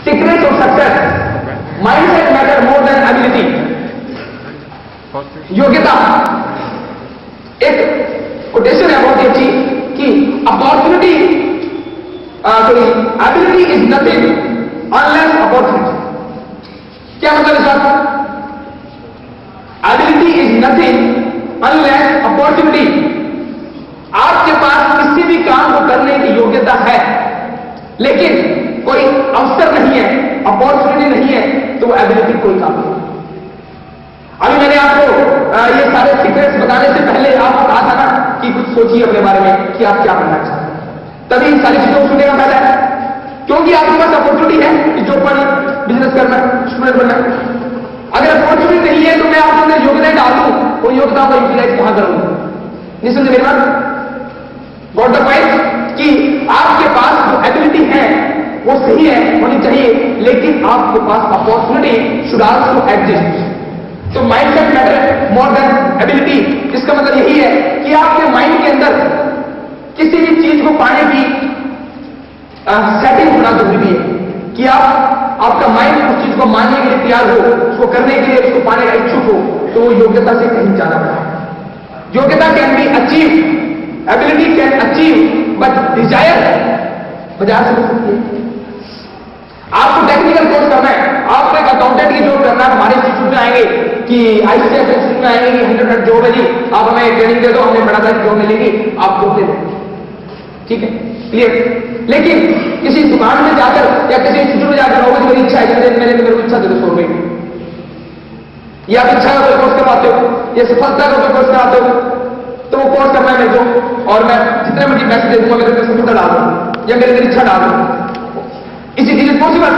Secret of success, mindset matter more than ability. योग्यता, एक quotation है बहुत ही अच्छी कि opportunity sorry ability is nothing unless opportunity. क्या मतलब इस बात? Ability is nothing unless opportunity. आपके पास किसी भी काम को करने की योग्यता है, लेकिन कोई अवसर नहीं है, अपॉर्चुनिटी नहीं है, तो एबिलिटी कोई काम नहीं। अभी मैंने आपको ये सारे सीक्रेट्स बताने से पहले आपको कहा था ना कि कुछ सोचिए अपने बारे में कि आप क्या बनना चाहते हैं, तभी इन सारी चीजों को सुनने का फायदा है। क्योंकि आपके पास अपॉर्चुनिटी है कि जॉब पानी, बिजनेस करना, स्टूडेंट बनना। अगर अपॉर्चुनिटी नहीं है तो मैं आपको अंदर योग्यता डाल दूं, वो योग्यता को यूटिलाइज कहां करूंगा? निश्चित मेरी बात गॉट द पॉइंट कि आपके पास जो एबिलिटी है वो सही है, होनी चाहिए, लेकिन आपके पास अपॉर्चुनिटी शुड आल्सो एग्जिस्ट। तो mindset matter more than ability. इसका मतलब यही है कि आपके माइंड के अंदर किसी भी चीज को पाने की सेटिंग होना जरूरी है कि आपका माइंड उस चीज को मानने के लिए तैयार हो, उसको करने के लिए, उसको पाने का इच्छुक हो, तो वो योग्यता से कहीं जाना पड़ा। योग्यता can be achieve, ability can achieve, but desire बाजार से हो सकती है। आपको टेक्निकल कोर्स करना है, आपको एक अकाउंटेंट की जॉब करना है, हमारे इंस्टीट्यूट में आएंगे कि आईसीएफ इंस्टीट्यूट में आएंगे कि 100% जॉब है जी, आप हमें ट्रेनिंग दे दो, हमें बड़ा सारी जॉब मिलेगी, आप जॉब दे दें, ठीक है, क्लियर। लेकिन किसी दुकान में जाकर या किसी इंस्टीट्यूट में जाकर होगा मेरी इच्छा है, मेरे को इच्छा दे दो 100 रुपए, या आप इच्छा का कोई कोर्स करवाते हो या सफलता का कोई कोर्स कराते हो, तो वो कोर्स करना है मेरे को, और मैं जितने मर्जी पैसे दे दूंगा, मेरे को सफलता डाल दूंगा या मेरी इच्छा डाल दूंगा। Is it possible?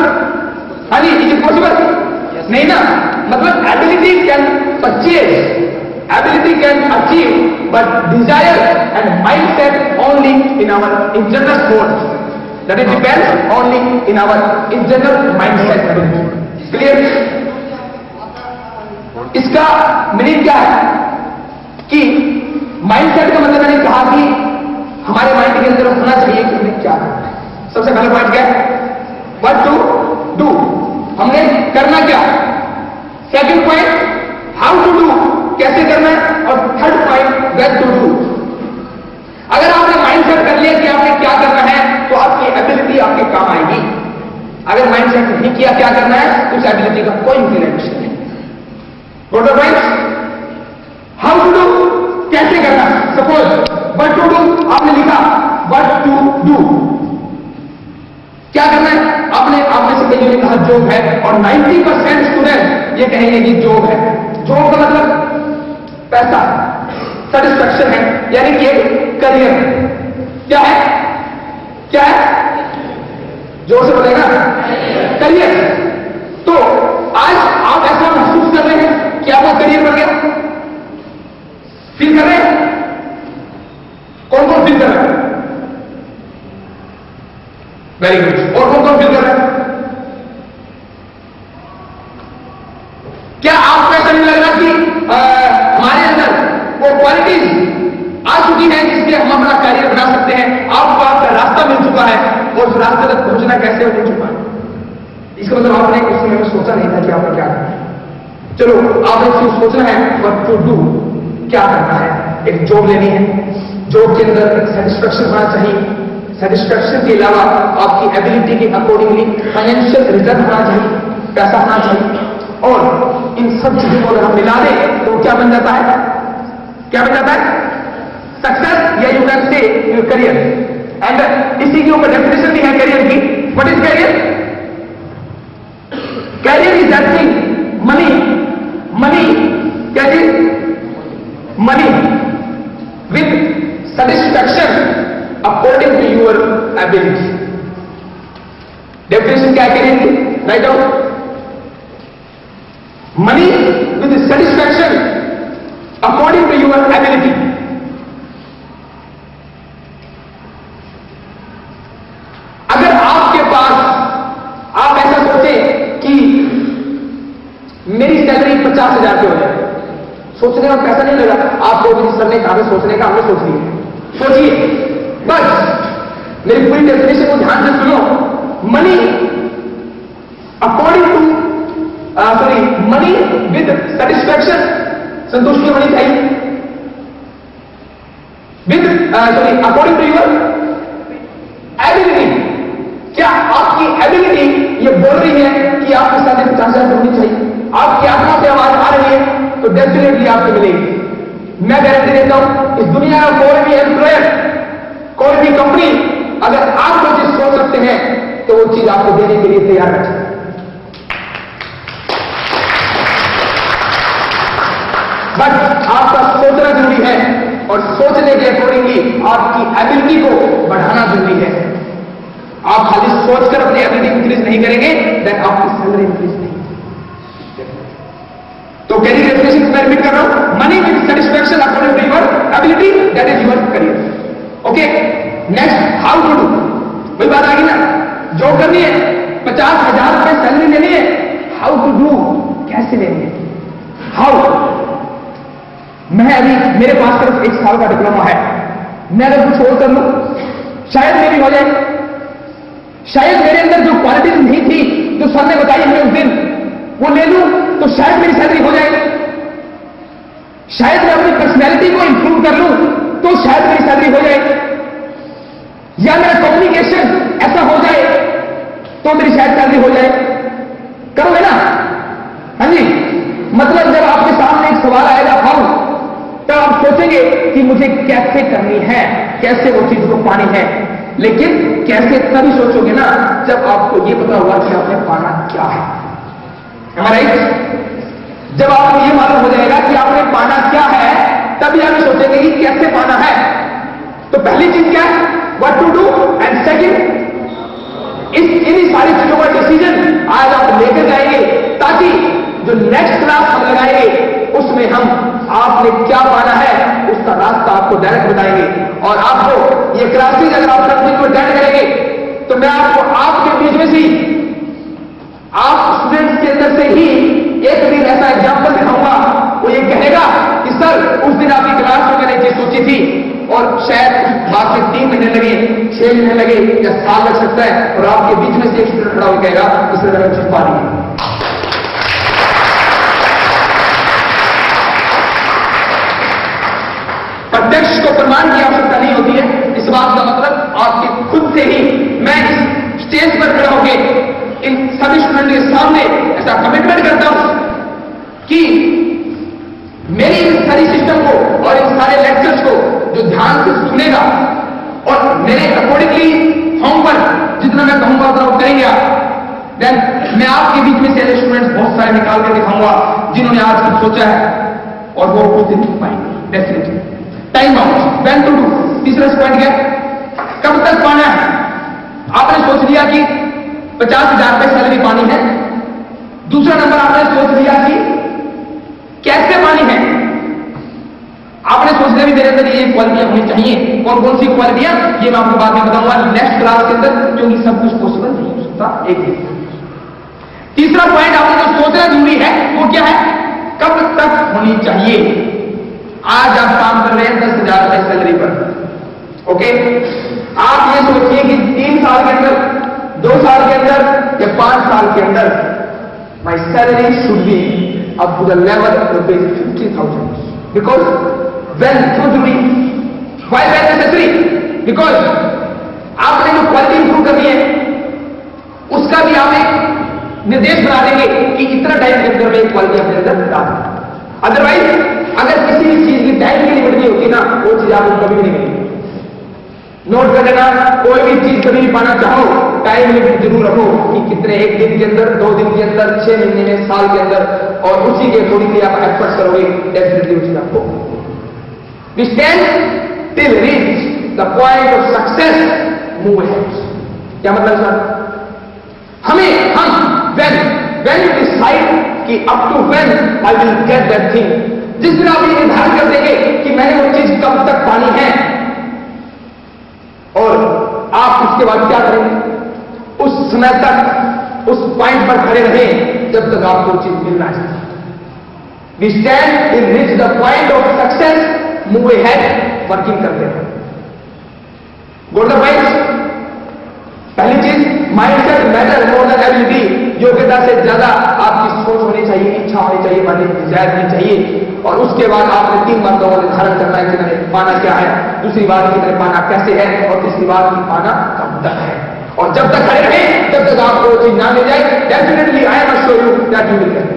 हाँ जी, इज इट पॉसिबल? नहीं ना। मतलब ability can purchase, ability can achieve, but desire and mindset only in our internal thought, that is depends only in our internal mindset. Clear? इसका मीनिंग क्या है कि mindset का मतलब मैंने कहा कि हमारे माइंड के अंदर होना चाहिए कि हमें क्या करना है। सबसे पहला पॉइंट क्या है? व्हाट टू डू, हमने करना क्या। Second point how to do, कैसे करना है। और third point when to do. अगर आपने माइंडसेट कर लिया कि आपने क्या करना है, तो आपकी एबिलिटी आपके काम आएगी। अगर माइंडसेट नहीं किया क्या करना है, तो उस एबिलिटी का कोई यूटिलाइजेशन नहीं। What the point? How to do, कैसे करना। सपोज व्हाट टू डू आपने लिखा, व्हाट टू डू क्या करना है। आपने से कई ने कहा जॉब है, और 90% स्टूडेंट ये कहेंगे कि जॉब है। जॉब का मतलब पैसा, सेटिस्फैक्शन है, यानी कि एक करियर है। क्या है? क्या है? जोर से बोलेगा, करियर। तो आज आप ऐसा महसूस कर रहे हैं कि आपका करियर बन गया, फील कर रहे हैं? कौन कौन फील कर रहा है? Very good. और कौन कौन फील कर रहा है? क्या आपको ऐसा नहीं लग रहा कि हमारे अंदर वो क्वालिटीज आ चुकी हैं जिससे हम अपना करियर बना सकते हैं? आपको आपका रास्ता मिल चुका है, और उस रास्ते तक पहुंचना कैसे हो चुका है। इसका मतलब आपने उस समय में सोचा नहीं था कि आपको क्या करना है। चलो आपने सोचना है व्हाट टू डू, क्या करना है। एक जॉब लेनी है, जॉब के अंदर एक सेटिस्फैक्शन होना चाहिए। सेटिस्फैक्शन के अलावा आपकी एबिलिटी के अकॉर्डिंगली फाइनेंशियल रिटर्न होना चाहिए, पैसा होना चाहिए। और इन सब चीजों को अगर हम मिला दें तो क्या बन जाता है? क्या बन जाता है? सक्सेस, या you can say your career. And इसी के ऊपर डेफिनेशन भी है करियर की। What is career? Career is that thing, money, money, क्या चीज? Money with satisfaction according to your ability. Definition क्या करियर की? Write down. Money with satisfaction according to your ability. अगर आपके पास, आप ऐसा सोचें कि मेरी सैलरी 50,000 की हो जाए, सोचने में पैसा नहीं लगा आपको, सर ने कहा सोचने का, हमने सोच लिया। सोचिए बस, मेरी पूरी डेफिनेशन को ध्यान से सुनो। मनी सी होनी चाहिए? According to your ability. क्या आपकी एबिलिटी ये बोल रही है कि आपकी सैलरी 50,000 होनी चाहिए? आपकी आत्मा से आवाज आ रही है तो डेफिनेटली आपको मिलेगी। मैं गारंटी देता हूं इस दुनिया का कोई भी एम्प्लॉयर, कोई भी कंपनी अगर आप वो चीज सोच सकते हैं तो वो चीज आपको देने के लिए तैयार है। बट आपका सोचना जरूरी है और सोचने के अकॉर्डिंगली आपकी एबिलिटी को बढ़ाना जरूरी है। आप खाली सोचकर अपनी एबिलिटी इंक्रीज नहीं करेंगे देन आपकी सैलरी इंक्रीज नहीं। तो कैरियर एस्पिरेशंस मैं रिपीट कर रहा हूं, money with satisfaction according to your ability, that is your career. Okay, next how to do. वही बात आ गई ना, जो करनी है 50,000 रुपए सैलरी लेनी है, हाउ टू डू, कैसे लेनी है, हाउ। मैं अभी मेरे पास सिर्फ 1 साल का डिप्लोमा है, मैं अगर कुछ और कर लूं शायद मेरी हो जाए, शायद मेरे अंदर जो क्वालिटीज नहीं थी जो सर ने बताई हमें उस दिन वो ले लूं तो शायद मेरी सैलरी हो जाए, शायद मैं अपनी पर्सनैलिटी को इंप्रूव कर लूं तो शायद मेरी सैलरी हो जाए, या मेरा कम्युनिकेशन ऐसा हो जाए तो मेरी शायद सैलरी हो जाए। करोगे ना? हाँ जी। मतलब जब आपके सामने एक सवाल आएगा हाउ, तब आप सोचेंगे कि मुझे कैसे करनी है, कैसे वो चीज को पानी है। लेकिन कैसे तभी सोचोगे ना जब आपको ये पता होगा कि आपने पाना क्या है। राइट? जब आपको ये मालूम हो जाएगा कि आपने पाना क्या है तभी आप सोचेंगे कि कैसे पाना है। तो पहली चीज क्या है? What to do, and second इन्हीं सारी चीजों का डिसीजन आज आप लेकर जाएंगे ताकि जो नेक्स्ट क्लास हम लगाएंगे उसमें हम आपने क्या पाना है उसका रास्ता आपको डायरेक्ट बताएंगे। और आपको ये क्लासेज अगर आप सब को अटेंड करेंगे तो मैं आपको आपके बीच में से आप स्टूडेंट्स के अंदर से ही एक दिन ऐसा एग्जाम्पल दिखाऊंगा, वो ये कहेगा कि सर उस दिन आपकी क्लास में मैंने ये सोची थी और शायद बात में 3 महीने लगे, 6 महीने लगे या साल लग सकता है, और आपके बीच में से एक स्टूडेंट खड़ा होकर कहेगा इसलिए मैंने चीज पा ली। प्रत्यक्ष को प्रमाण की आवश्यकता नहीं होती है। इस बात का मतलब आपके खुद से ही मैं इस स्टेज पर खड़ा होकर इन सभी स्टूडेंट के सामने ऐसा कमिटमेंट करता हूं कि मेरी इन सारी सिस्टम को और इन सारे लेक्चर्स को जो ध्यान से सुनेगा और मेरे अकॉर्डिंगली होमवर्क जितना मैं कहूंगा उतना वो करेंगे आप, देन मैं आपके बीच में से ऐसे स्टूडेंट्स बहुत सारे निकाल कर दिखाऊंगा जिन्होंने आज कुछ सोचा है और वो कुछ दिन पाएंगे definitely. Time bound, when to do. तीसरा पॉइंट क्या, कब तक पाना है। आपने सोच लिया कि 50,000 रुपए सैलरी पानी है। दूसरा नंबर आपने सोच लिया कि कैसे पानी है। आपने सोच लिया भी मेरे अंदर ये क्वालिटियां होनी चाहिए। कौन कौन सी क्वालिटियां, ये मैं आपको बाद में बताऊंगा नेक्स्ट क्लास के अंदर, क्योंकि सब कुछ पॉसिबल नहीं हो सकता एक दिन। तीसरा पॉइंट आपने जो सोचना जरूरी है वो क्या है, कब तक होनी चाहिए। आज आप काम कर रहे हैं 10,000 रुपए सैलरी पर, ओके। आप ये सोचिए कि 3 साल के अंदर, 2 साल के अंदर या 5 साल के अंदर my salary should be up to the level of 50,000 because when क्यों जरूरी, वाई वेन नेसेसरी, बिकॉज आपने जो क्वालिटी इंप्रूव करनी है उसका भी आप एक निर्देश बना देंगे कि इतना टाइम के अंदर में क्वालिटी अपने अंदर डाल। अदरवाइज अगर किसी भी चीज की टाइम की लिमिट नहीं होती ना वो चीज आपको कभी भी नहीं मिलेगी। नोट कर लेना, कोई भी चीज कभी भी पाना चाहो टाइम लिमिट जरूर रखो कि कितने, 1 दिन के अंदर, 2 दिन के अंदर, 6 महीने में, साल के अंदर, और उसी के अकॉर्डिंगली आप एफर्ट करोगे डेफिनेटली उसी आपको। We stand till reach the point of success, move ahead. क्या मतलब सर, हम when you decide कि up to when I will get that thing, जिस दिन आप ये निर्धारित कर देंगे कि मैंने वो चीज कब तक पानी है और आप उसके बाद क्या करेंगे, उस समय तक उस पॉइंट पर खड़े रहें जब तक आपको चीज मिलना है। We stand in reach the point of success, move ahead, working करते हैं। गोल्डन पॉइंट, पहली चीज mindset matter more than ability. योग्यता से ज्यादा आपकी सोच होनी चाहिए, इच्छा होनी चाहिए, पाने की डिजायर होनी चाहिए। और उसके बाद आपने 3 बातों को निर्धारण करना है कि मैंने पाना क्या है, दूसरी बात कि मैंने पाना कैसे है, और तीसरी बात कि पाना कब तक है। और जब तक खड़े रहे, जब तक आपको वो चीज ना मिल जाए, definitely I am assure you that you will get.